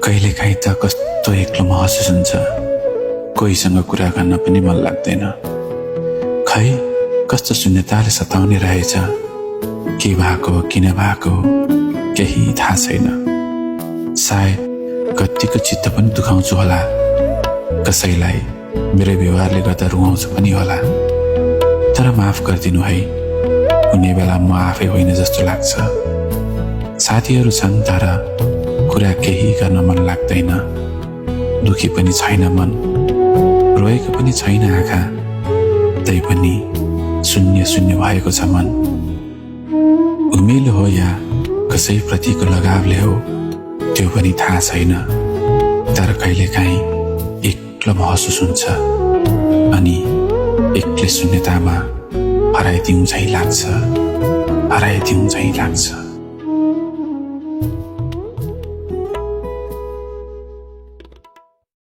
कहिलेकाहीँ त कस्तो एक्लो महसुस हुन्छ, कोहीसँग कुरा गर्न पनि मन लाग्दैन। खै कस्तो शून्यताले सताउने रहेछ, के भएको किन भएको केही थाहा छैन। सायद कतिको चित्त पनि दुखाउँछु होला, कसैलाई मेरो व्यवहारले गर्दा रुवाउँछु पनि होला। तर माफ गरिदिनु है, कुनै बेला म आफै होइन जस्तो लाग्छ। साथीहरू छन् तर कुरा केही गर्न मन लाग्दैन। दुखी पनि छैन मन, रोएको पनि छैन आँखा, तै पनि शून्य शून्य भएको छ मन। उमेलो हो या कसैप्रतिको लगावले हो त्यो पनि थाहा छैन, तर कहिलेकाहीँ एक्लो महसुस हुन्छ अनि एक्लै शून्यतामा हराइदिउँ झैँ लाग्छ।